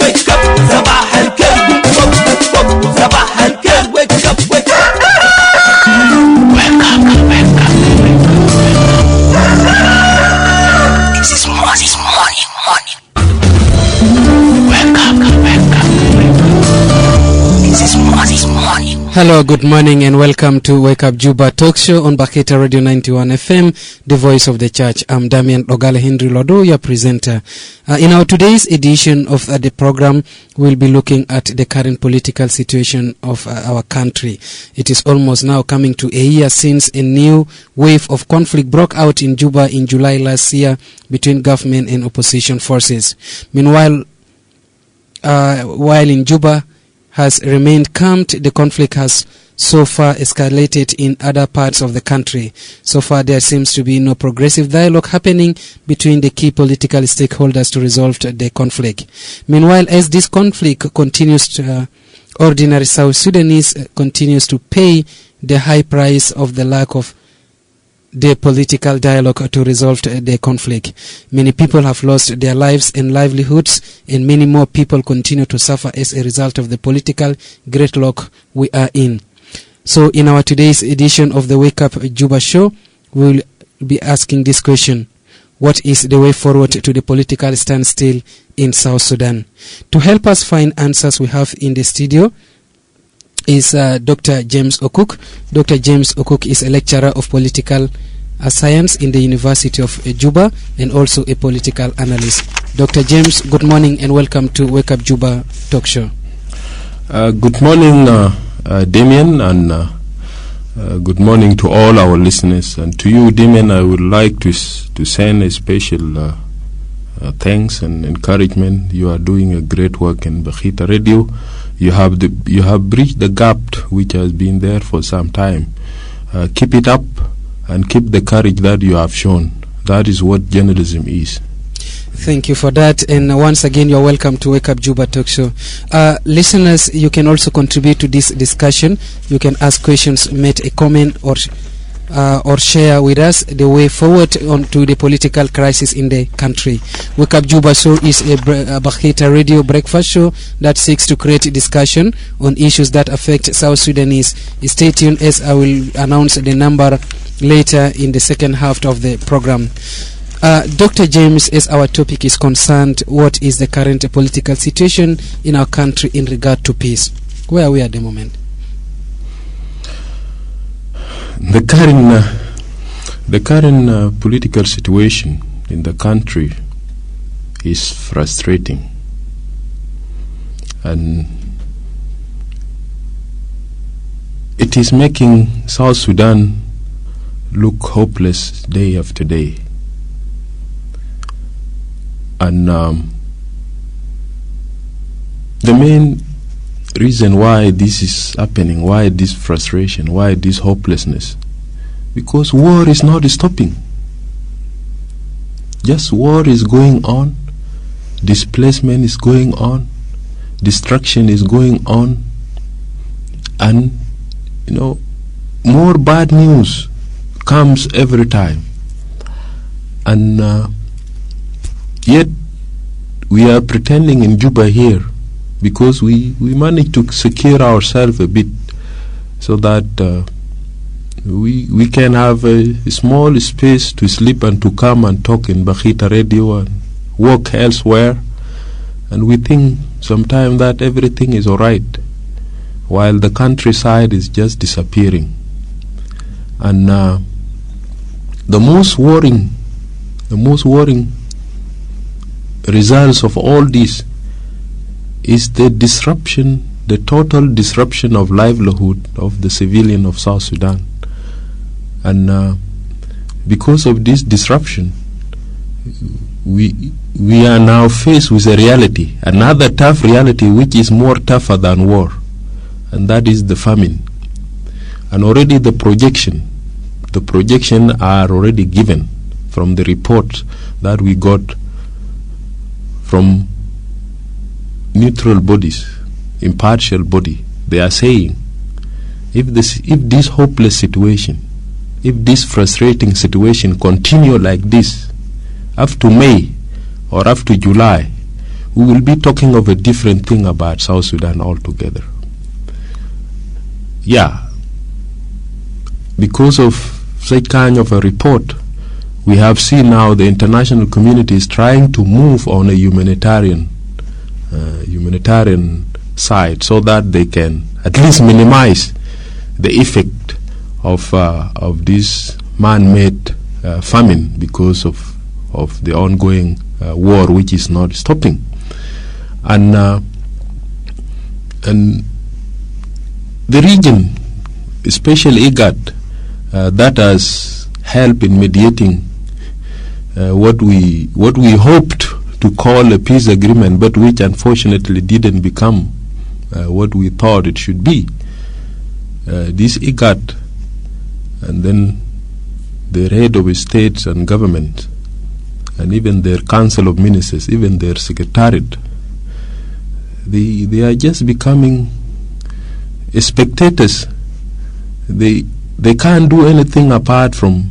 wake up, صباح الخير. صباح الخير, wake up, wake up. Wake up, wake up. This is morning. Wake up, wake up. This is morning. Hello, good morning and welcome to Wake Up Juba talk show on Bakhita Radio 91 FM, the voice of the church. I'm Damian Ogale Henry Lodo, your presenter. In our today's edition of the program, we'll be looking at the current political situation of our country. It is almost now coming to a year since a new wave of conflict broke out in Juba in July last year between government and opposition forces. Meanwhile, while in Juba has remained calm, the conflict has so far escalated in other parts of the country. So far, there seems to be no progressive dialogue happening between the key political stakeholders to resolve the conflict. Meanwhile, as this conflict continues, ordinary South Sudanese continues to pay the high price of the lack of the political dialogue to resolve the conflict. Many people have lost their lives and livelihoods, and many more people continue to suffer as a result of the political gridlock we are in. So in our today's edition of the Wake Up Juba show, we will be asking this question: what is the way forward to the political standstill in South Sudan? To help us find answers, we have in the studio is Dr. James Okuk. Dr. James Okuk is a lecturer of political science in the University of Juba and also a political analyst. Dr. James, good morning and welcome to Wake Up Juba talk show. Good morning, Damien, and good morning to all our listeners. And to you, Damien, I would like to send a special thanks and encouragement. You are doing a great work in Bakhita Radio. You have bridged the gap which has been there for some time. Keep it up and keep the courage that you have shown. That is what journalism is. Thank you for that, and once again you're welcome to Wake Up Juba talk show. Listeners, you can also contribute to this discussion. You can ask questions, make a comment, or share with us the way forward to the political crisis in the country. Wake Up Juba show is a Bakhita Radio breakfast show that seeks to create a discussion on issues that affect South Sudanese. Stay tuned as I will announce the number later in the second half of the program. Dr. James, as our topic is concerned, what is the current political situation in our country in regard to peace? Where are we at the moment? The current political situation in the country is frustrating, and it is making South Sudan look hopeless day after day. And the main reason why this is happening, why this frustration, why this hopelessness, because war is not stopping. Just war is going on, displacement is going on, destruction is going on, and more bad news comes every time. And yet we are pretending in Juba here, because we managed to secure ourselves a bit so that we can have a small space to sleep and to come and talk in Bakhita Radio and work elsewhere, and we think sometimes that everything is all right, while the countryside is just disappearing. And the most worrying results of all this is the total disruption of livelihood of the civilian of South Sudan. And because of this disruption, we are now faced with a reality, another tough reality which is more tougher than war, and that is the famine. And already the projection are already given from the report that we got from neutral bodies, impartial body. They are saying if this hopeless situation, if this frustrating situation continue like this up to May or up to July, we will be talking of a different thing about South Sudan altogether. Yeah, because of such kind of a report, we have seen now the international community is trying to move on a humanitarian side, so that they can at least minimize the effect of this man-made famine because of the ongoing war, which is not stopping. And the region, especially IGAD, that has helped in mediating what we hoped to call a peace agreement, but which unfortunately didn't become what we thought it should be. This IGAD, and then the head of states and government, and even their council of ministers, even their secretariat, they are just becoming spectators. They can't do anything apart from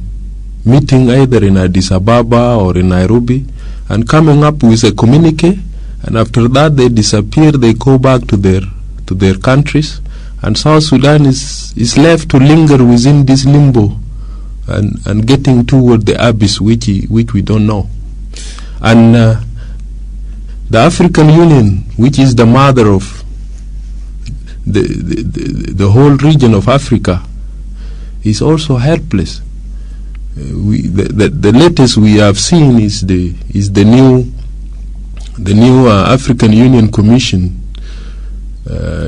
meeting either in Addis Ababa or in Nairobi and coming up with a communique, and after that they disappear, they go back to their countries, and South Sudan is left to linger within this limbo and getting toward the abyss which we don't know. And the African Union, which is the mother of the whole region of Africa, is also helpless. The latest we have seen is the new African Union Commission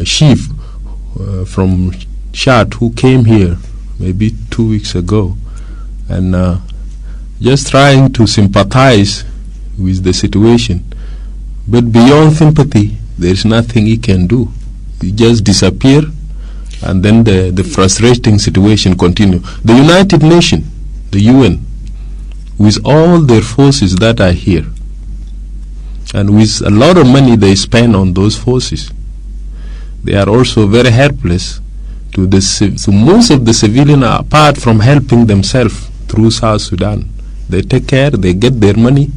chief from Chad, who came here maybe 2 weeks ago, and just trying to sympathize with the situation, but beyond sympathy there is nothing he can do. He just disappear, and then the frustrating situation continue. The United Nations, the UN, with all their forces that are here, and with a lot of money they spend on those forces, they are also very helpless to most of the civilians, apart from helping themselves through South Sudan. They take care, they get their money,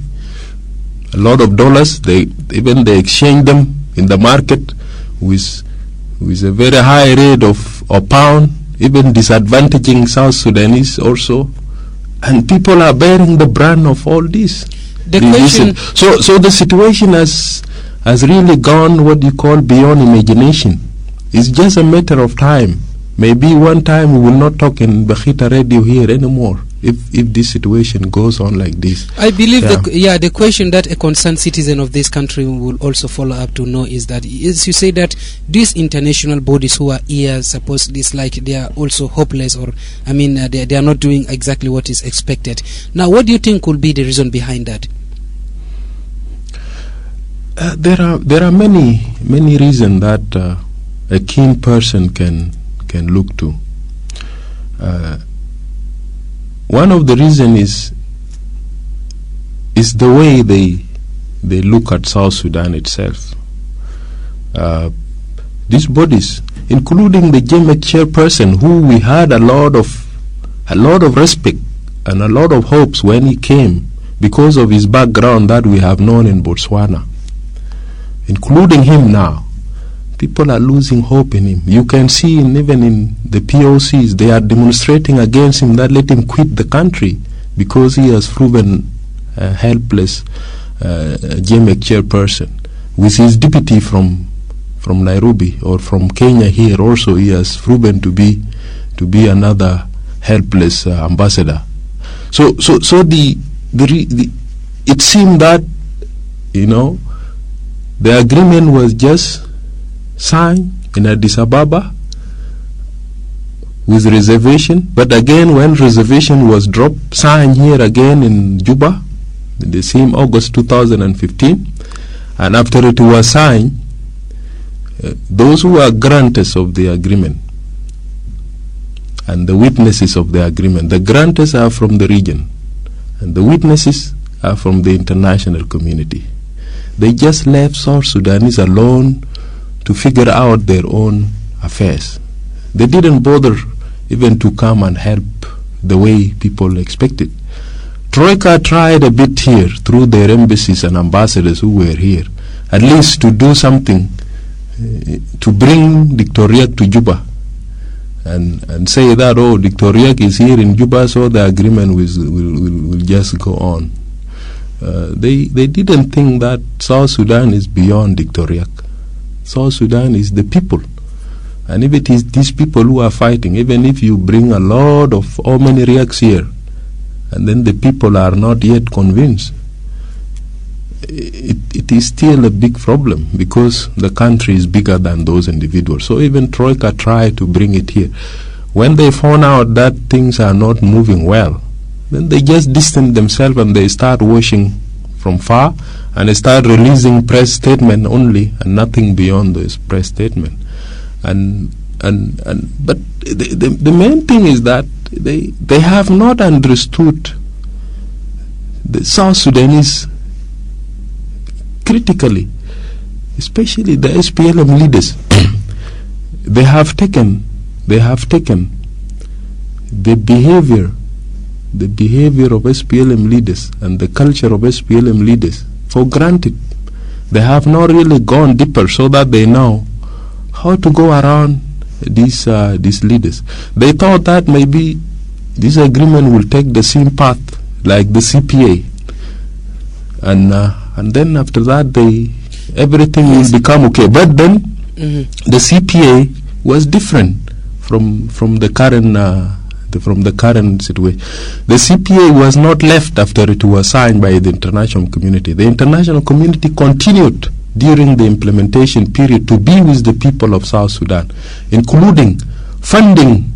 a lot of dollars, they exchange them in the market with a very high rate of pound, even disadvantaging South Sudanese also. And people are bearing the brunt of all this. So the situation has really gone what you call beyond imagination. It's just a matter of time. Maybe one time we will not talk in Bakhita radio here anymore if this situation goes on like this. I believe the question that a concerned citizen of this country will also follow up to know is that, as you say, that these international bodies who are here supposedly, it's like they are also hopeless, or they are not doing exactly what is expected. Now, what do you think could be the reason behind that? There are many reasons that a keen person can look to. One of the reasons is the way they look at South Sudan itself. These bodies, including the GMEC chairperson, who we had a lot of respect and a lot of hopes when he came because of his background that we have known in Botswana, including him now. People are losing hope in him. You can see even in the POCs, they are demonstrating against him that let him quit the country because he has proven helpless GMEC chairperson. With his deputy from Nairobi or from Kenya here also, he has proven to be another helpless ambassador. So it seemed that the agreement was just signed in Addis Ababa with reservation, but again when reservation was dropped, signed here again in Juba in the same August 2015, and after it was signed, those who are grantors of the agreement and the witnesses of the agreement, the grantors are from the region and the witnesses are from the international community. They just left South Sudanese alone to figure out their own affairs. They didn't bother even to come and help the way people expected. Troika tried a bit here through their embassies and ambassadors who were here, at least to do something to bring Dr. Riek to Juba and say that, oh, Dr. Riek is here in Juba, so the agreement will just go on. They didn't think that South Sudan is beyond Dr. Riek. South Sudan is the people. And if it is these people who are fighting, even if you bring a lot of how many Rieks here, and then the people are not yet convinced, it is still a big problem, because the country is bigger than those individuals. So even Troika tried to bring it here. When they found out that things are not moving well, then they just distance themselves and they start watching from far, and they start releasing press statement only and nothing beyond this press statement. But the main thing is that they have not understood the South Sudanese critically, especially the SPLM leaders. They have taken the behavior of SPLM leaders and the culture of SPLM leaders for granted. They have not really gone deeper so that they know how to go around these leaders. They thought that maybe this agreement will take the same path like the CPA, and then after that everything will become okay. But then the CPA was different from the current situation. The CPA was not left after it was signed by the international community. The international community continued during the implementation period to be with the people of South Sudan, including funding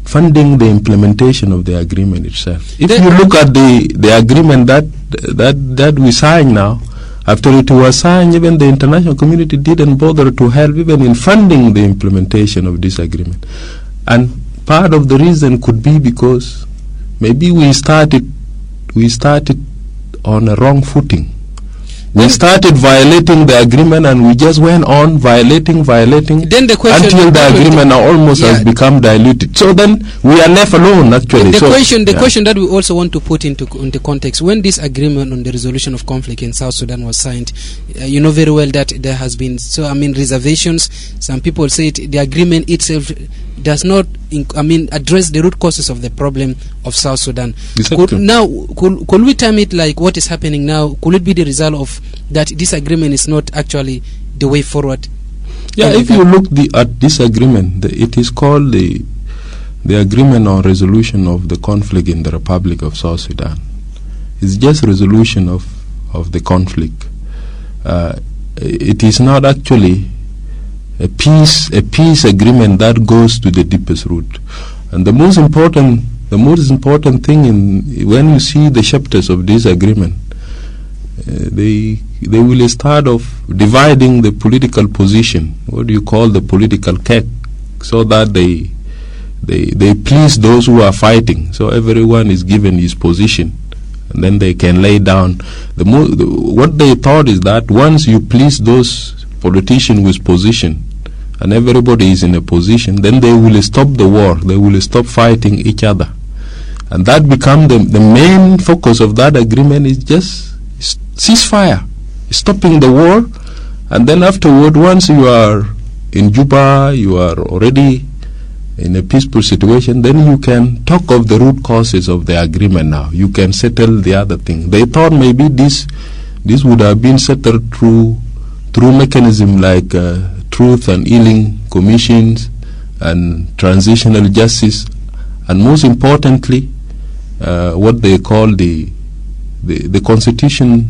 the implementation of the agreement itself. If you look at the agreement that we signed now, after it was signed, even the international community didn't bother to help even in funding the implementation of this agreement. And part of the reason could be because maybe we started on a wrong footing. We started violating the agreement, and we just went on violating then the question until the agreement almost has become diluted. So then we are left alone, actually. The question that we also want to put into context: when this agreement on the resolution of conflict in South Sudan was signed, you know very well that there has been reservations. Some people say the agreement itself does not address the root causes of the problem of South Sudan. Could we term it like what is happening now? Could it be the result of that this agreement is not actually the way forward? Yeah, if you look at this agreement, it is called the Agreement on Resolution of the Conflict in the Republic of South Sudan. It's just resolution of the conflict. It is not actually a peace agreement that goes to the deepest root. And the most important thing when you see the chapters of this agreement, they will start off dividing the political position, what do you call the political cake, so that they please those who are fighting. So everyone is given his position, and then they can lay down. What they thought is that once you please those politicians with position, and everybody is in a position, then they will stop the war. They will stop fighting each other, and that become the main focus of that agreement is just ceasefire, stopping the war. And then afterward, once you are in Juba, you are already in a peaceful situation, then you can talk of the root causes of the agreement. Now you can settle the other thing. They thought maybe this would have been settled through mechanism like truth and healing commissions and transitional justice, and most importantly what they call the constitution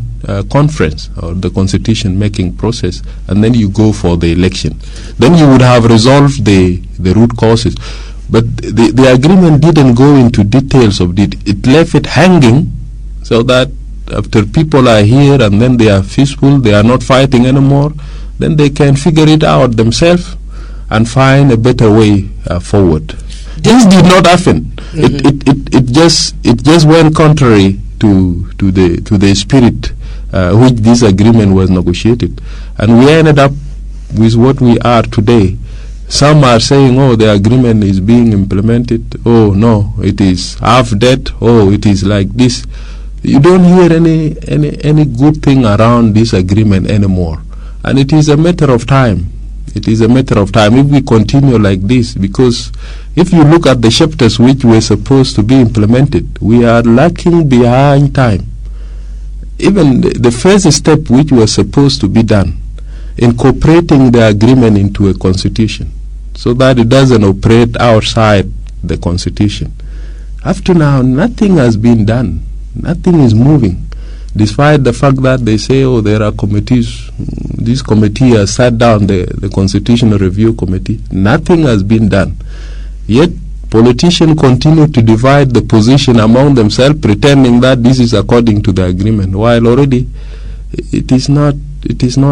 conference, or the constitution making process, and then you go for the election. Then you would have resolved the root causes. But the agreement didn't go into details of it. It left it hanging, so that after people are here and then they are peaceful, they are not fighting anymore, then they can figure it out themselves and find a better way forward. This did not happen. It just went contrary to the spirit which this agreement was negotiated, and we ended up with what we are today. Some are saying, oh, the agreement is being implemented. Oh no, it is half dead. Oh, it is like this. You don't hear any good thing around this agreement anymore. And it is a matter of time. It is a matter of time if we continue like this, because if you look at the chapters which were supposed to be implemented, we are lacking behind time. Even the first step which was supposed to be done, incorporating the agreement into a constitution so that it doesn't operate outside the constitution. Up to now, nothing has been done. Nothing is moving, despite the fact that they say, oh, there are committees. This committee has sat down, the Constitutional Review Committee. Nothing has been done. Yet, politicians continue to divide the position among themselves, pretending that this is according to the agreement, while already it is not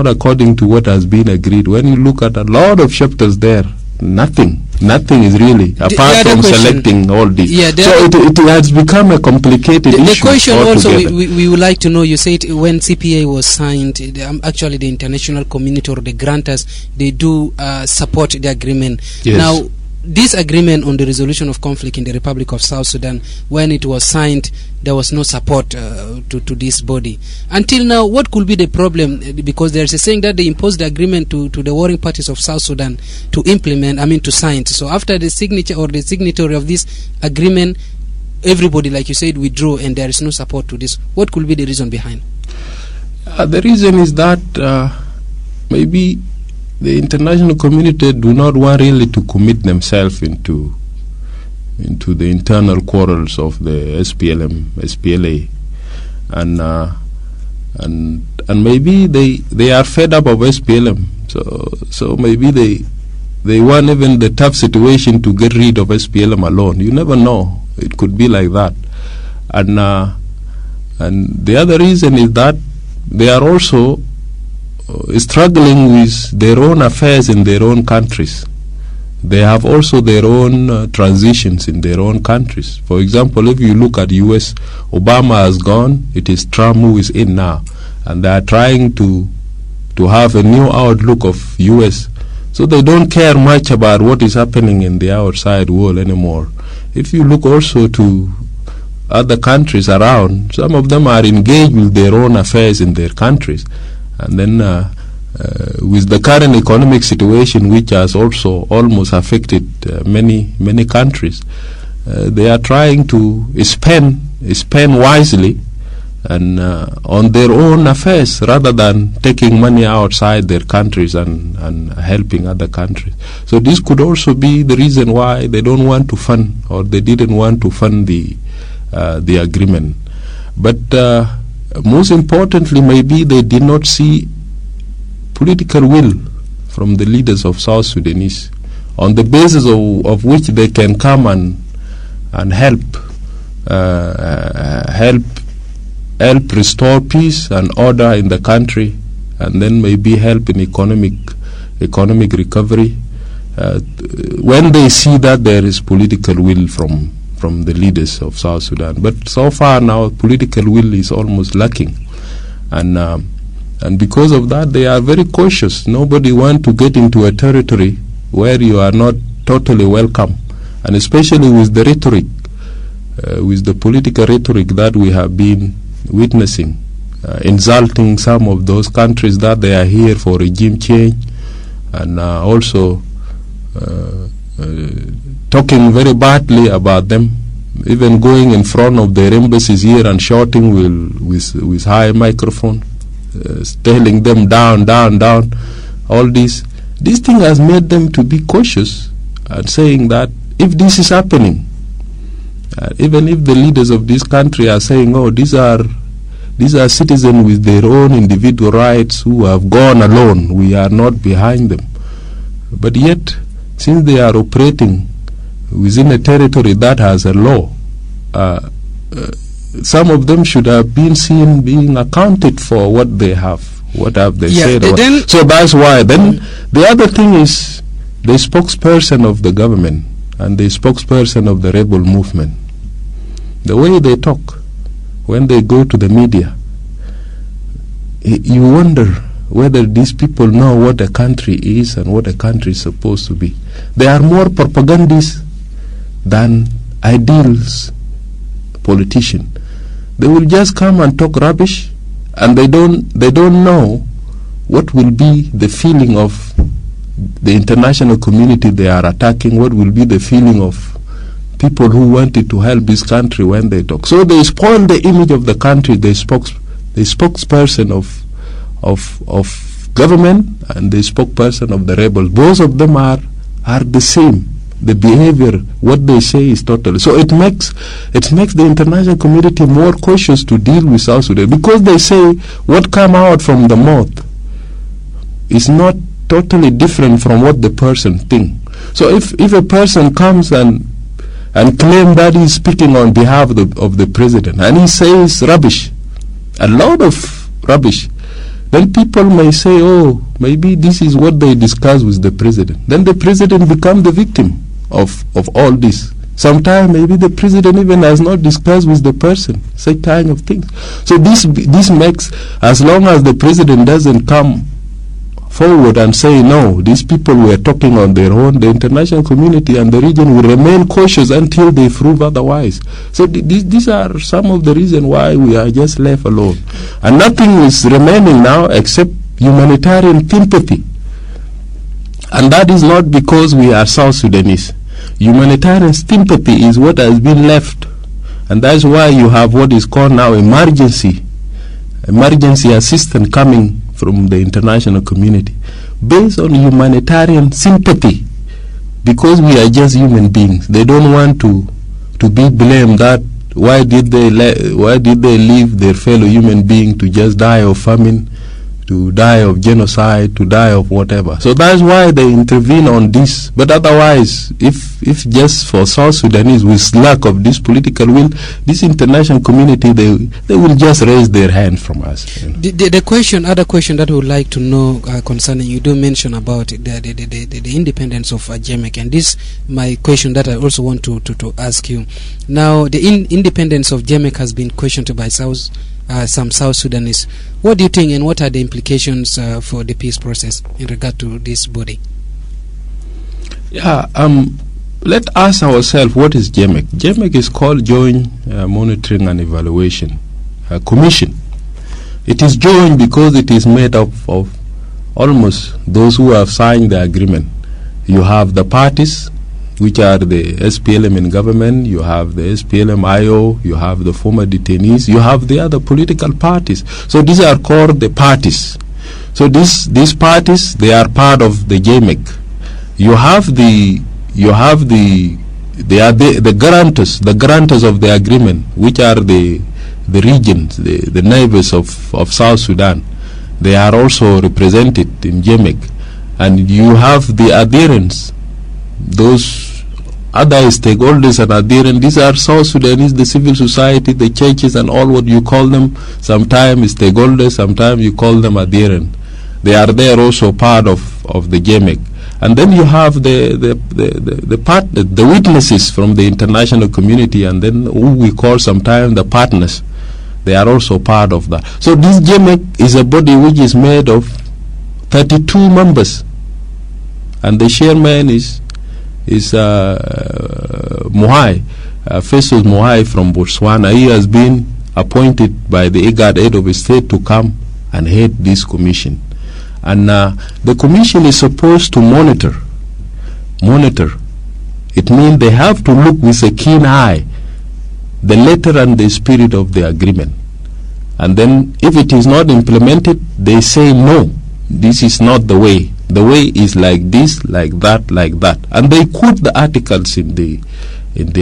according to what has been agreed. When you look at a lot of chapters there, nothing is really, apart from selecting all this. Yeah, so it has become a complicated issue. The question altogether. also, we would like to know, you said when CPA was signed, actually the international community or the grantors, they do support the agreement. Yes. Now, this agreement on the resolution of conflict in the Republic of South Sudan, when it was signed, there was no support to this body. Until now, what could be the problem? Because there is a saying that they imposed the agreement to the warring parties of South Sudan to implement, to sign. So after the signature or the signatory of this agreement, everybody, like you said, withdrew and there is no support to this. What could be the reason behind? The reason is that maybe the international community do not want really to commit themselves into the internal quarrels of the SPLM, SPLA, and maybe they are fed up of SPLM. So maybe they want even the tough situation to get rid of SPLM alone. You never know; it could be like that. And the other reason is that they are also struggling with their own affairs in their own countries. They have also their own transitions in their own countries. For example, if you look at US, Obama has gone, it is Trump who is in now, and they are trying to have a new outlook of US. So they don't care much about what is happening in the outside world anymore. If you look also to other countries around, some of them are engaged with their own affairs in their countries. And then with the current economic situation, which has also almost affected many countries, they are trying to spend wisely and on their own affairs rather than taking money outside their countries and helping other countries. So this could also be the reason why they don't want to fund, or they didn't want to fund the agreement. But most importantly, maybe they did not see political will from the leaders of South Sudanese, on the basis of which they can come and help restore peace and order in the country, and then maybe help in economic recovery. When they see that there is political will from the leaders of South Sudan. But so far now, political will is almost lacking. And because of that, they are very cautious. Nobody wants to get into a territory where you are not totally welcome. And especially with the rhetoric, with the political rhetoric that we have been witnessing, insulting some of those countries that they are here for regime change, and also talking very badly about them, even going in front of their embassies here and shouting with high microphone, telling them down. All this thing has made them to be cautious and saying that if this is happening, even if the leaders of this country are saying, oh, these are citizens with their own individual rights who have gone alone, we are not behind them. But yet, since they are operating within a territory that has a law, some of them should have been seen being accounted for what they have said. So that's why. Then the other thing is the spokesperson of the government and the spokesperson of the rebel movement. The way they talk when they go to the media, you wonder whether these people know what a country is and what a country is supposed to be. They are more propagandists than ideals politicians. They will just come and talk rubbish, and they don't know what will be the feeling of the international community they are attacking, what will be the feeling of people who wanted to help this country when they talk. So they spoil the image of the country, the spokesperson of government and the spokesperson of the rebels. Both of them are the same. The behavior, what they say is totally. So it makes the international community more cautious to deal with South Sudan, because they say what come out from the mouth is not totally different from what the person think. So if a person comes and claim that he's speaking on behalf of the president, and he says rubbish, a lot of rubbish, then people may say, oh, maybe this is what they discuss with the president. Then the president become the victim of all this. Sometimes maybe the president even has not discussed with the person such kind of things. So this makes, as long as the president doesn't come forward and say, no, these people were talking on their own, the international community and the region will remain cautious until they prove otherwise. So these are some of the reasons why we are just left alone. And nothing is remaining now except humanitarian sympathy. And that is not because we are South Sudanese. Humanitarian sympathy is what has been left. And that's why you have what is called now emergency assistance coming from the international community, based on humanitarian sympathy, because we are just human beings. They don't want to be blamed that why did they leave their fellow human being to just die of famine, to die of genocide, to die of whatever. So that's why they intervene on this. But otherwise, if just for South Sudanese with lack of this political will, this international community, they will just raise their hand from us. You know. The other question that we would like to know concerning, you do mention about the independence of JEMEC, and this my question that I also want to ask you. Now, the independence of JEMEC has been questioned by some South Sudanese. What do you think, and what are the implications for the peace process in regard to this body? Yeah, let's ask ourselves, what is JEMEC? JEMEC is called Joint Monitoring and Evaluation Commission. It is joint because it is made up of almost those who have signed the agreement. You have the parties, which are the SPLM in government, you have the SPLM-IO, you have the former detainees, you have the other political parties. So these are called the parties. So these parties, they are part of the JEMEC. You have the guarantors of the agreement, which are the regions, the neighbors of South Sudan. They are also represented in JEMEC. And you have the adherents, those other stakeholders and adherents. These are South Sudanese, the civil society, the churches, and all what you call them. Sometimes stakeholders, sometimes you call them adherents. They are there also part of the JEMEC. And then you have the witnesses from the international community, and then who we call sometimes the partners. They are also part of that. So this JEMEC is a body which is made of 32 members, and the chairman is Mohai, Festus Mohai from Botswana. He has been appointed by the IGAD head of state to come and head this commission. And the commission is supposed to monitor. It means they have to look with a keen eye the letter and the spirit of the agreement. And then if it is not implemented, they say no, this is not the way. The way is like this, like that, like that. And they quote the articles in the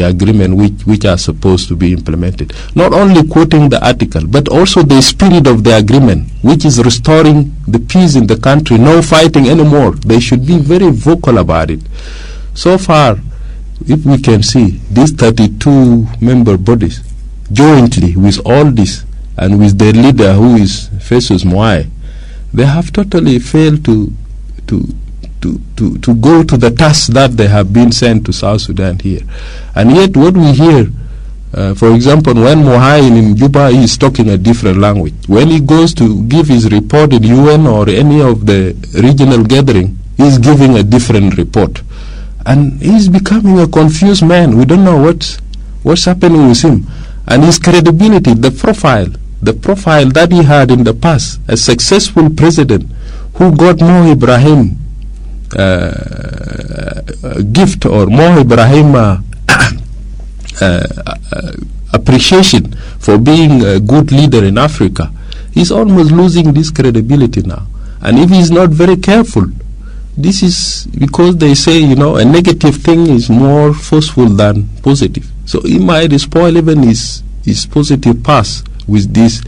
agreement which are supposed to be implemented. Not only quoting the article, but also the spirit of the agreement, which is restoring the peace in the country, no fighting anymore. They should be very vocal about it. So far, if we can see, these 32 member bodies, jointly with all this, and with their leader who is Festus Moai, they have totally failed to go to the task that they have been sent to South Sudan here. And yet what we hear, for example, when Mohai in Juba, he is talking a different language. When he goes to give his report in UN or any of the regional gathering, he is giving a different report. And he is becoming a confused man. We don't know what's happening with him. And his credibility, the profile that he had in the past, a successful president who got Mo Ibrahim gift or Mo Ibrahim appreciation for being a good leader in Africa, he's almost losing this credibility now. And if he's not very careful, this is because they say, a negative thing is more forceful than positive. So he might spoil even his positive pass with this.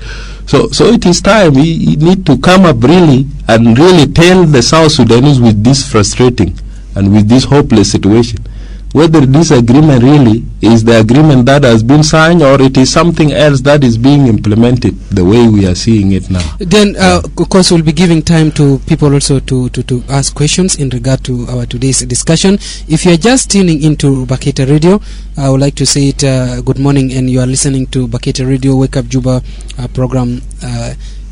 So it is time he need to come up really and really tell the South Sudanese with this frustrating and with this hopeless situation, whether this agreement really is the agreement that has been signed or it is something else that is being implemented the way we are seeing it now. Then, of course, we'll be giving time to people also to ask questions in regard to our today's discussion. If you are just tuning into Bakhita Radio, I would like to say it good morning, and you are listening to Bakhita Radio Wake Up Juba program,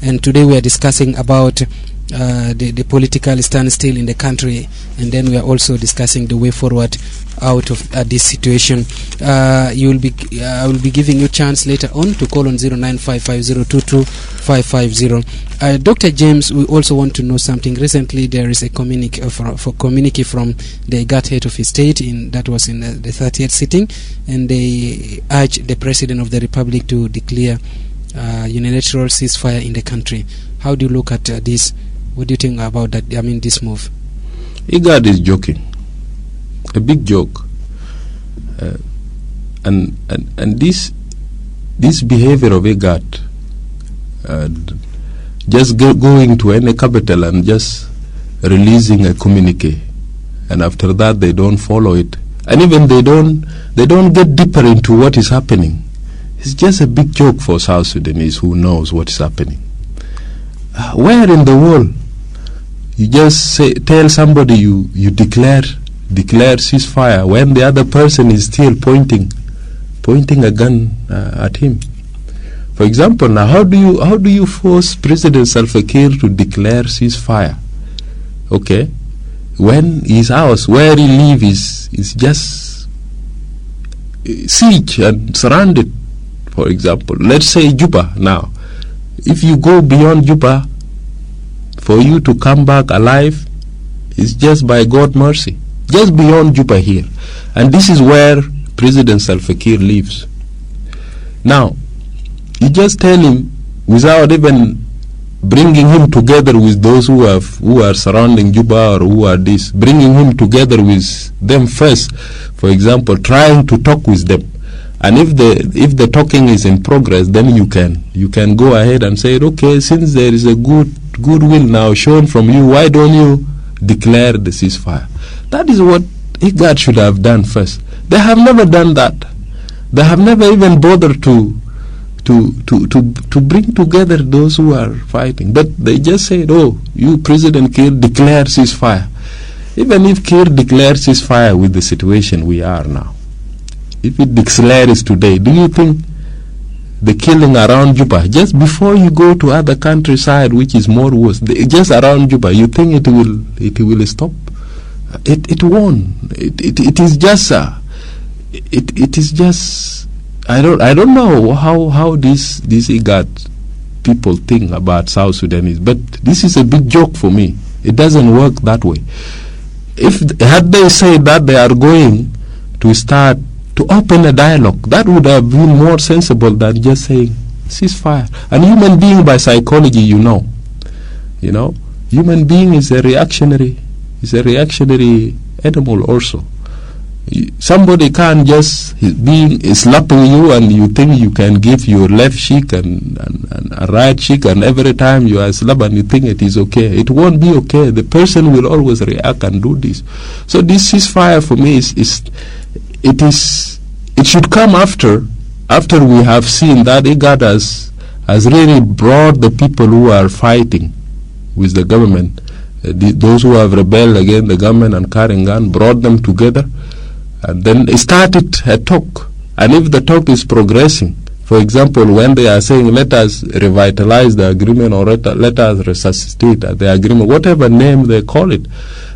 and today we are discussing about the political standstill in the country, and then we are also discussing the way forward out of this situation. I will be giving you a chance later on to call on 0955022550. Dr. James, we also want to know something. Recently, there is a communique from the IGAD head of state that was in the 30th sitting, and they urged the President of the Republic to declare unilateral ceasefire in the country. How do you look at this? What do you think about that? I mean, this move? IGAD is joking, a big joke, and this behavior of IGAD, just going to any capital and just releasing a communique, and after that they don't follow it, and even they don't get deeper into what is happening. It's just a big joke for South Sudanese who knows what is happening. Where in the world you just tell somebody you declare ceasefire when the other person is still pointing a gun at him? For example, now how do you force President Salva Kiir to declare ceasefire? Okay, when his house where he lives is just siege and surrounded. For example, let's say Juba now. If you go beyond Juba, for you to come back alive is just by God's mercy. Just beyond Juba here. And this is where President Salva Kiir lives. Now, you just tell him, without even bringing him together with those who are surrounding Juba or who are this, bringing him together with them first, for example, trying to talk with them. And if the talking is in progress, then you can go ahead and say, okay, since there is a goodwill now shown from you, why don't you declare the ceasefire? That is what IGAD should have done first. They have never done that. They have never even bothered to bring together those who are fighting. But they just said, oh, you President Kiir declare ceasefire. Even if Kiir declares ceasefire with the situation we are now, if it declares today, do you think the killing around Juba, just before you go to other countryside which is more worse, just around Juba, you think it will stop? It won't. It is just I don't know how this IGAD people think about South Sudanese, but this is a big joke for me. It doesn't work that way. Had they said that they are going to start to open a dialogue, that would have been more sensible than just saying ceasefire. And human being by psychology, human being is a reactionary animal also. Somebody can't just be slapping you and you think you can give your left cheek and a right cheek, and every time you are slapped and you think it is okay. It won't be okay. The person will always react and do this. So this ceasefire for me it should come after we have seen that IGAD has really brought the people who are fighting with the government, those who have rebelled against the government and carrying gun, brought them together, and then started a talk. And if the talk is progressing, for example, when they are saying let us revitalize the agreement or let us resuscitate the agreement, whatever name they call it,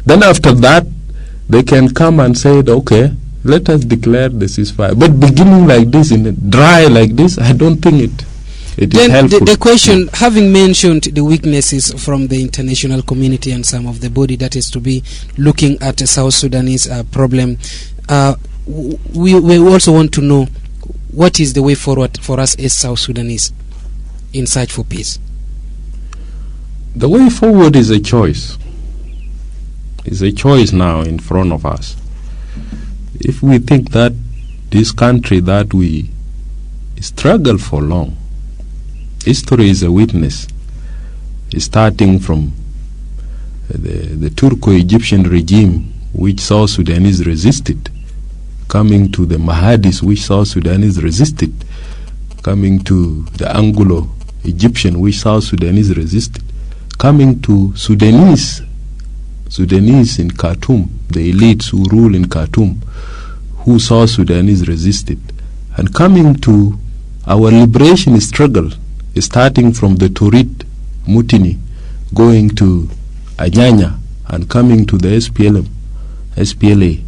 then after that they can come and say, okay, let us declare the ceasefire. But beginning like this, dry like this, I don't think it it is Then helpful. the question, having mentioned the weaknesses from the international community and some of the body that is to be looking at the South Sudanese problem, we also want to know what is the way forward for us as South Sudanese in search for peace. The way forward is a choice. It's a choice now in front of us. If we think that this country that we struggled for long, history is a witness, starting from the Turco-Egyptian regime, which South Sudanese resisted, coming to the Mahadis, which South Sudanese resisted, coming to the Anglo-Egyptian, which South Sudanese resisted, coming to Sudanese in Khartoum, the elites who rule in Khartoum, who South Sudanese resisted, and coming to our liberation struggle, starting from the Torit, Mutini, going to Anyanya, and coming to the SPLA,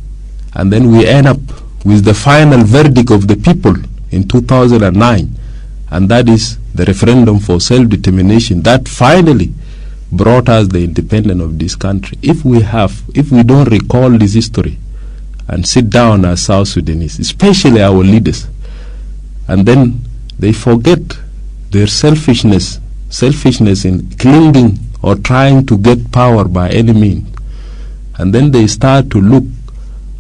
and then we end up with the final verdict of the people in 2009, and that is the referendum for self-determination that finally brought us the independence of this country. If we don't recall this history and sit down as South Sudanese, especially our leaders, and then they forget their selfishness in clinging or trying to get power by any means, and then they start to look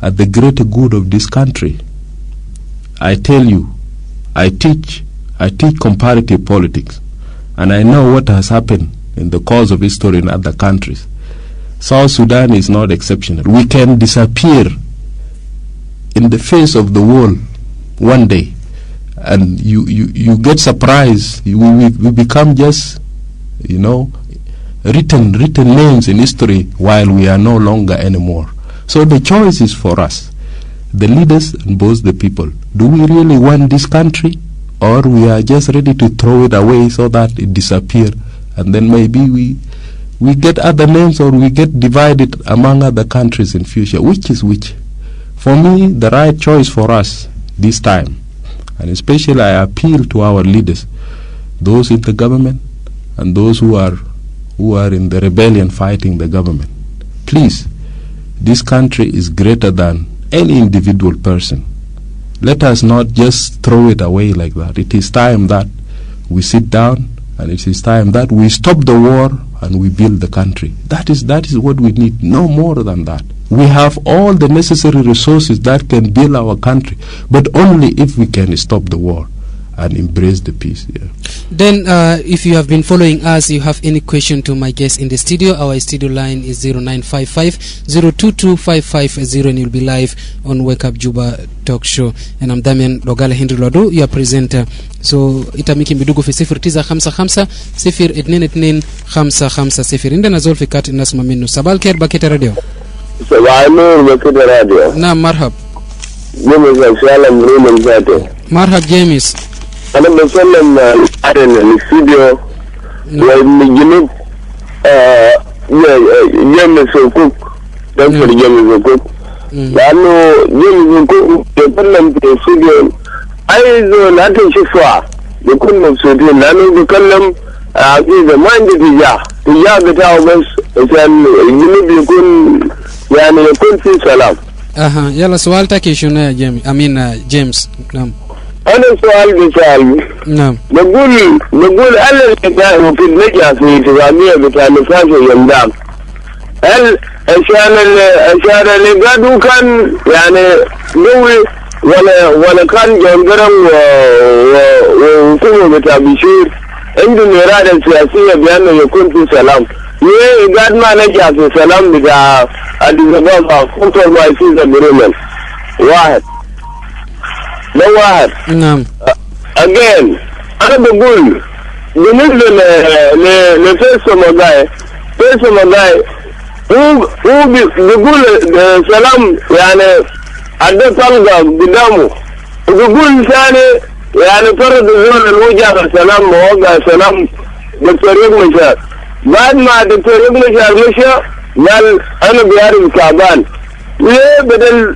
at the greater good of this country. I tell you, I teach comparative politics, and I know what has happened in the course of history in other countries. South Sudan is not exceptional. We can disappear in the face of the world one day, and you get surprised. We become just, written names in history while we are no longer anymore. So the choice is for us, the leaders and both the people. Do we really want this country, or we are just ready to throw it away so that it disappears, and then maybe we get other names, or we get divided among other countries in future? Which is which? For me, the right choice for us this time, and especially I appeal to our leaders, those in the government and those who are in the rebellion fighting the government. Please, this country is greater than any individual person. Let us not just throw it away like that. It is time that we sit down, and it is time that we stop the war and we build the country. That is what we need, no more than that. We have all the necessary resources that can build our country, but only if we can stop the war and embrace the peace. Yeah. Then if you have been following us, you have any question to my guest in the studio, our studio line is 0955-022-550, and you'll be live on Wake Up Juba talk show. And I'm Damian Logale Henry Lwadu, your presenter. So itamiki mbidugu fi 0955-022-550 inda nazol fi kati nasma minnu sabal khair Bakhita radio. Sabal nur Bakhita radio. Naam, marhab. James salam rumen zate. Marhab James. Ana besallam adana studio wa mijinu James Sokuk dan for James Sokuk. Lano James Sokuk besallam fi studio ai zo na ta shifwa da kullum studio lano besallam a ji zaman da tija ga ta bas san yini bi kun yani kun fi salam. Aha, yalla swal take shuna ya James. Naam. أنا سؤال بسؤال. نعم. نقول هل في النجاة في تغامية بتاع نفاس ويمدام هل أشار اللي قادوا كان يعني قوي ولا كان جنبرم وفهو بتاع بشير عنده الإرادة السياسية بأنه يكون في سلام. قاد ما نجاة في سلام بتاع الدزبابة كنتر ما يفيز بريمن واحد. نعم. Again, أنا بقول بالنسبة لفيصل مجاي هو بيقول سلام يعني عدد طلقة قدامه وبيقول ثاني يعني فرض الزول الوجه سلام ووقع سلام دكتور يغمشار بعد ما دكتور يغمشار مشى قال أنا بيعرف كعبان ليه بدل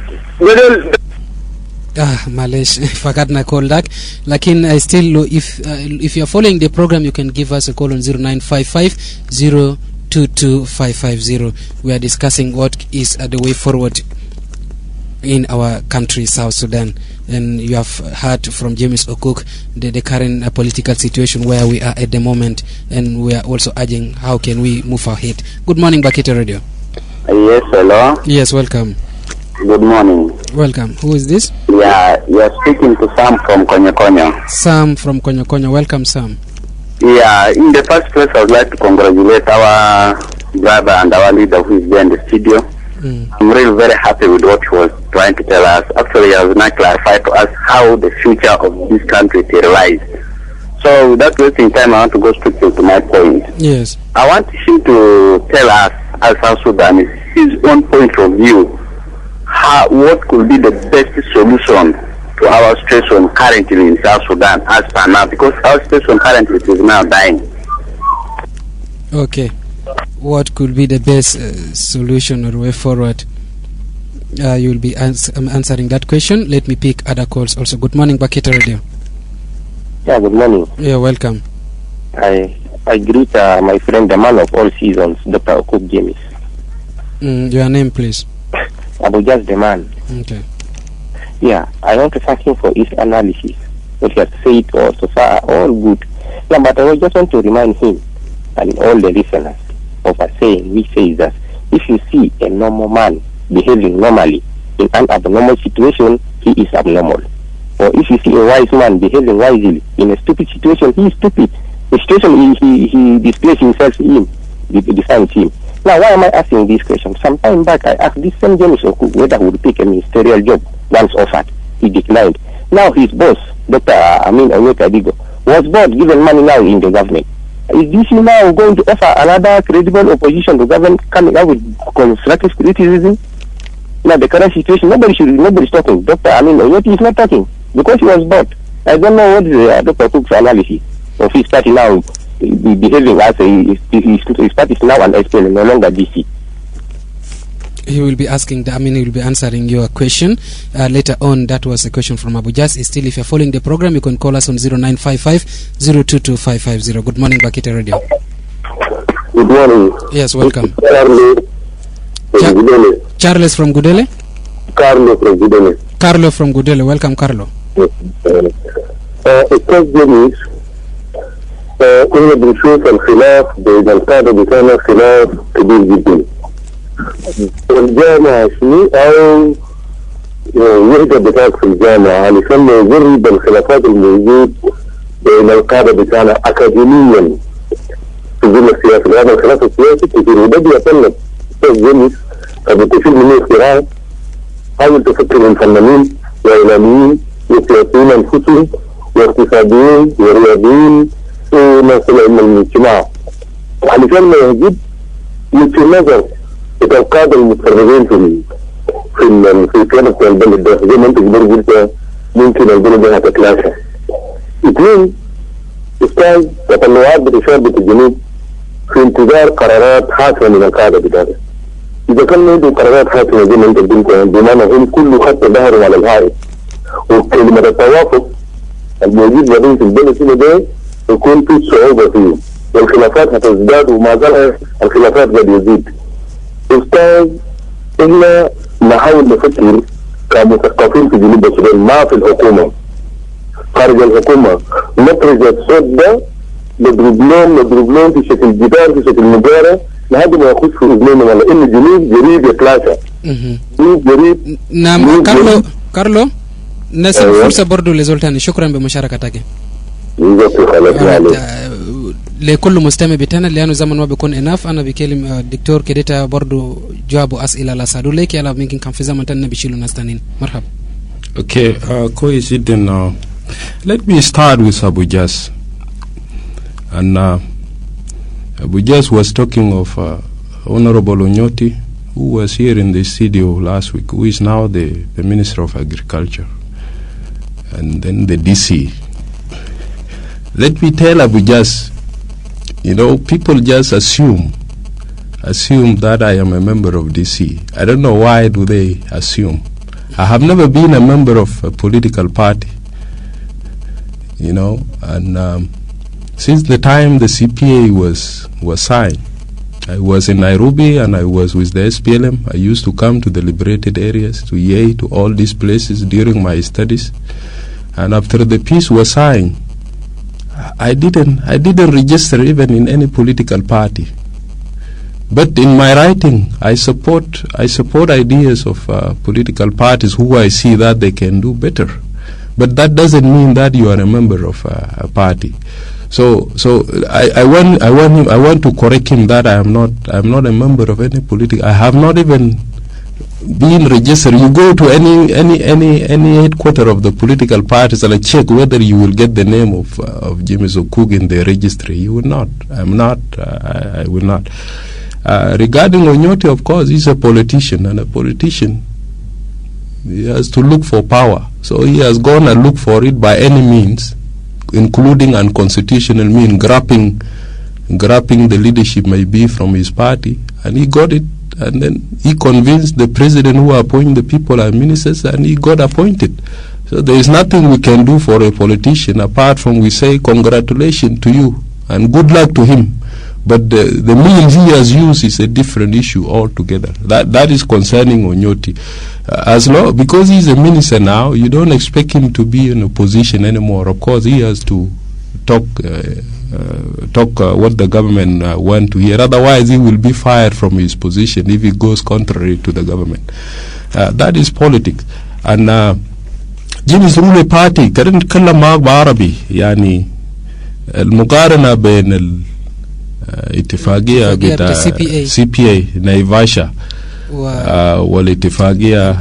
Malesh, fakat na call back. Lakin I still, if you are following the program, you can give us a call on 0955 022550. We are discussing what is the way forward in our country, South Sudan. And you have heard from James Okuk the current political situation where we are at the moment, and we are also urging how can we move ahead. Good morning, Bakhita Radio. Yes, hello. Yes, welcome. Good morning. Welcome. Who is this? Yeah, you are speaking to Sam from Konyo. Sam from Konyo. Welcome, Sam. Yeah, in the first place, I would like to congratulate our brother and our leader who is there in the studio. I'm really very happy with what he was trying to tell us. Actually, he has not clarified to us how the future of this country lies. So, without wasting time, I want to go straight to my point. Yes. I want him to tell us, as South Sudanese, his own point of view, what could be the best solution to our situation currently in South Sudan as per now, because our situation currently is now dying. Okay. What could be the best solution or way forward? You will be answering that question. Let me pick other calls also. Good morning, Bakhita Radio. Yeah, good morning. Yeah, welcome. I greet my friend, the man of all seasons, Dr. Okuk James. Your name, please. Abu Just the man. Okay. Yeah, I want to thank him for his analysis. What he has said so far, all good. Yeah, but I just want to remind him and all the listeners of a saying which says that if you see a normal man behaving normally in an abnormal situation, he is abnormal. Or if you see a wise man behaving wisely in a stupid situation, he is stupid. The situation he displays himself in defines him. Now, why am I asking this question? Some time back, I asked this same James Okuk whether he would take a ministerial job once offered. He declined. Now his boss, Dr. Onyeka, was bored, given money now in the government. Is DC now going to offer another credible opposition to government coming out with constructive criticism? Now the current situation, nobody's talking. Dr. Onyeka is not talking because he was bored. I don't know what is Dr. Cook's analysis of his party now behaving as his party is now an SPL, no longer DC. He will be asking, he will be answering your question later on. That was a question from Abu Jas. Still, if you're following the program, you can call us on 0955 022550. Good morning, Bakhita Radio. Good morning. Yes, welcome. Charles Charles from from Gudele. Gudele? Carlo from Gudele. Carlo from Gudele. Welcome, Carlo. Ustaz James, كنا بنشوف الخلاف بين القادة بتاعنا خلاف كبير جدا. الجامعة شنو أو وحدة بتاعك في الجامعة علشان نجرب الخلافات الموجود بين القادة بتاعنا أكاديميا في ظل السياسة. هذا الخلاف السياسي كثير وده بيطلب أستاذ جيمس قبل كثير من الاختراع. حاول تفكر الفنانين وإعلاميين وسياسيين أنفسهم واقتصاديين ورياضيين وناس العلم الاجتماعي علشان ما يجب مثل نظر القادة المتفرغين في كلام بتاع البلد ده. زي ما انت قلت ممكن البلد ده هتتلاشى. اثنين، استاذ تطلعات بتشارك الجنوب في انتظار قرارات حاسمة من القادة بتاعته. إذا كان عنده قرارات حاسمة زي ما انت قلت بمعنى هم كله خط ظهره على الحائط، وكلمة التوافق الموجود ما بين في البلد هنا ده يكون في صعوبة فيه، والخلافات هتزداد وما زال الخلافات قد يزيد. أستاذ، إلا نحاول نفكر كمثقفين في جنوب السودان، ما في الحكومة، خارج الحكومة، نخرج الصوت ده نضرب لهم في شكل جدار في شكل مجارة لحد ما يخش في أذنهم، ولا إن الجنوب جريب يتلاشى. جريب. نعم كارلو نسيب فرصة برضو لزولتاني. شكرا بمشاركتك. لكل مستمع بتاعنا لأنه زمن ما بيكون إناف. أنا بكلم الدكتور كديتا برضو جوابه أسئلة لا سادو لك يلا ممكن كان في زمن تاني بيشيلوا ناس تانين. مرحبا. Okay, كويس جدا. Let me start with Abu Jas. And Abu Jas was talking of Honorable Onyoti, who was here in the studio last week, who is now the Minister of Agriculture, and then the DC. Let me tell Abu Jas, people just assume that I am a member of DC. I don't know why do they assume. I have never been a member of a political party, you know, and since the time the CPA was signed, I was in Nairobi and I was with the SPLM. I used to come to the liberated areas, to Yei, to all these places during my studies. And after the peace was signed, I didn't register even in any political party. But in my writing, I support ideas of political parties who I see that they can do better. But that doesn't mean that you are a member of a party. So I want to correct him that I'm not a member of any political. I have not even been registered. You go to any headquarter of the political parties and check whether you will get the name of Jimmy Zokug in the registry. You will not. I will not. Regarding Onyoti, of course, he's a politician, and a politician, he has to look for power. So he has gone and looked for it by any means, including unconstitutional means, grabbing the leadership maybe from his party, and he got it. And then he convinced the president who appointed the people as ministers, and he got appointed. So there is nothing we can do for a politician apart from we say congratulations to you and good luck to him. But the means he has used is a different issue altogether. That is concerning Onyoti. Because he's a minister now, you don't expect him to be in a position anymore. Of course, he has to talk what the government want to hear. Otherwise, he will be fired from his position if he goes contrary to the government. That is politics. And Jimmy's ruling party كده نتكلم معك بعربي يعني المقارنة بين الاتفاقية بتاع CPA نايفاشا والاتفاقية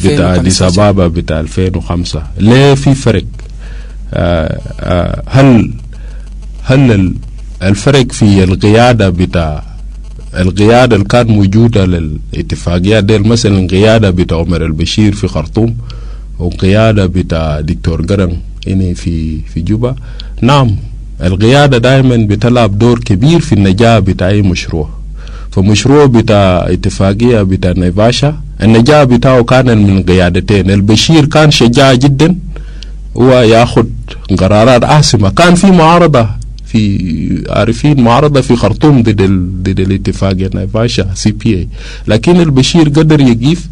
بتاع أديس أبابا بتاع 2005 ليه في فرق؟ هل الفرق في القيادة بتاع القيادة اللي كان موجودة للاتفاقيات دي، مثلا القيادة بتاع عمر البشير في خرطوم وقيادة بتاع دكتور قرن في جوبا؟ نعم، القيادة دائما بتلعب دور كبير في النجاح بتاع أي مشروع. فمشروع بتاع اتفاقية بتاع نيفاشا النجاح بتاعه كان من قيادتين. البشير كان شجاع جدا ويأخذ قرارات عاصمة. كان في معارضة معارضة في خرطوم ضد الاتفاقية نيفاشا CPA، لكن البشير قدر يقف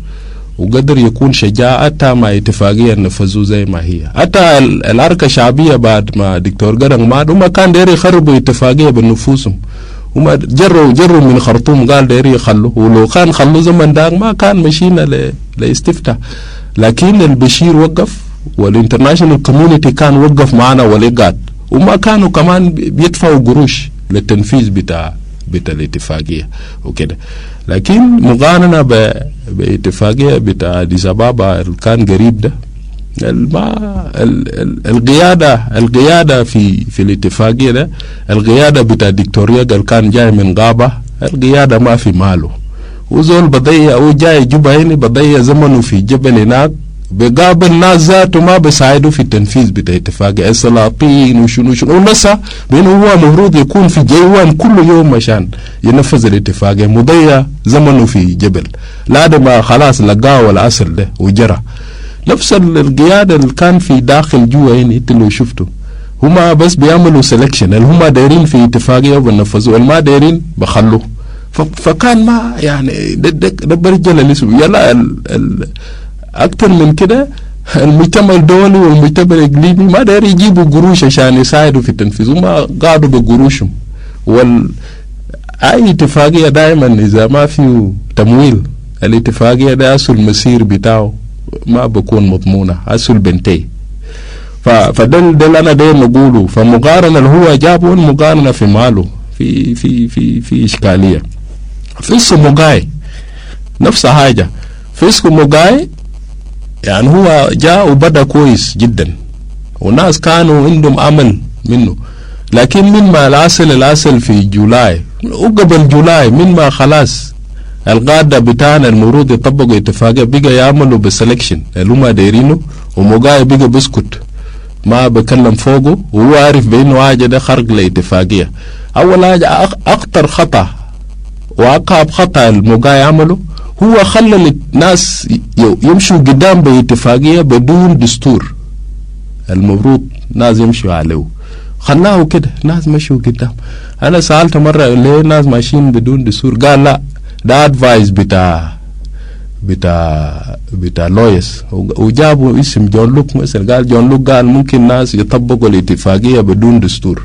وقدر يكون شجاع حتى مع اتفاقية نفذوا زي ما هي. حتى الحركة الشعبية بعد ما دكتور قرن مات هم كان داير يخربوا اتفاقية بنفوسهم. هم جروا من خرطوم قال داير يخلوا، ولو كان خلوا زمن داك ما كان مشينا لاستفتاء. لكن البشير وقف والانترناشنال كوميونيتي كان وقف معنا ولقات، وما كانوا كمان بيدفعوا قروش للتنفيذ بتاع الاتفاقية وكده. لكن مقارنة باتفاقية بتاع أديس أبابا اللي كان قريب ده، القيادة في الاتفاقية ده، القيادة بتاع دكتوريا اللي كان جاي من غابة، القيادة ما في ماله، وزول بضيع او جاي جوبا هنا بضيع زمنه في جبل هناك، بقابل ناس ذاته ما بيساعدوا في التنفيذ بتاع اتفاقية السلاطين وشنو ونسا بأنه هو مفروض يكون في جيوان كل يوم مشان ينفذ الاتفاقية، مضيع زمنه في جبل بعد ما خلاص لقاه الأصل ده وجرى. نفس القيادة اللي كان في داخل جوا هنا انت لو شفتوا هما بس بيعملوا سelection، اللي هما دايرين في اتفاقية وبنفذوا، اللي ما دايرين بخلوا. فكان ما يعني ده برجل الاسم يلا أكتر من كده. المجتمع الدولي والمجتمع الإقليمي ما داير يجيبوا قروش عشان يساعدوا في التنفيذ، وما قاعدوا بقروشهم. أي اتفاقية دائما إذا ما فيه تمويل الاتفاقية ده أصل المسير بتاعه ما بكون مضمونة، أصل بنتي. فده أنا داير نقوله. فمقارنة اللي هو جابه المقارنة في ماله في إشكالية. فيسكو موغاي نفس حاجة. فيسكو موغاي يعني هو جاء وبدأ كويس جدا والناس كانوا عندهم أمل منه، لكن من ما الأصل في جولاي وقبل جولاي من ما خلاص القادة بتاعنا المفروض يطبقوا اتفاقية بقى يعملوا بسلكشن اللي هم دايرينه، وموغاي بقى بسكت ما بكلم فوقه، وهو عارف بأنه حاجة ده خرق لاتفاقية. أول حاجة أخطر خطأ وأقاب خطأ الموغاي عمله هو خلى الناس يمشوا قدام باتفاقية بدون دستور المفروض ناس يمشوا عليه، خلاه كده ناس مشوا قدام. أنا سألت مرة ليه ناس ماشيين بدون دستور؟ قال لا ده ادفايس بتاع لويس، وجابوا اسم جون لوك مثلا. قال جون لوك قال ممكن ناس يطبقوا الاتفاقية بدون دستور،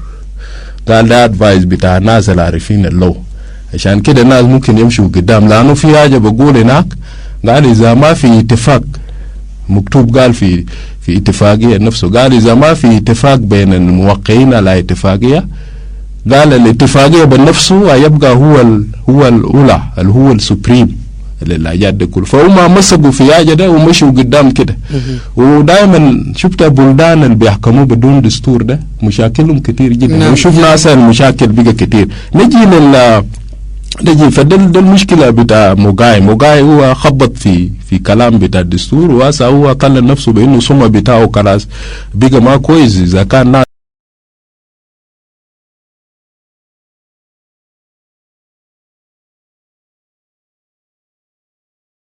قال ده ادفايس بتاع ناس العارفين اللو، عشان كده الناس ممكن يمشوا قدام. لأنه في حاجة بقول هناك، قال إذا ما في اتفاق مكتوب، قال في اتفاقية نفسه، قال إذا ما في اتفاق بين الموقعين على اتفاقية، قال الاتفاقية بنفسه يبقى هو الأولى اللي هو السوبريم للحاجات دي كل. فهم مسكوا في حاجة ده ومشوا قدام كده. ودائما شفت بلدان اللي بيحكموا بدون دستور ده مشاكلهم كتير جدا. وشوف ناس المشاكل بقى كتير. نجي فده المشكلة بتاع موغاي هو خبط في كلام بتاع الدستور، وهسه هو طلع نفسه بانه سمع بتاعه خلاص بقى ما كويس. اذا كان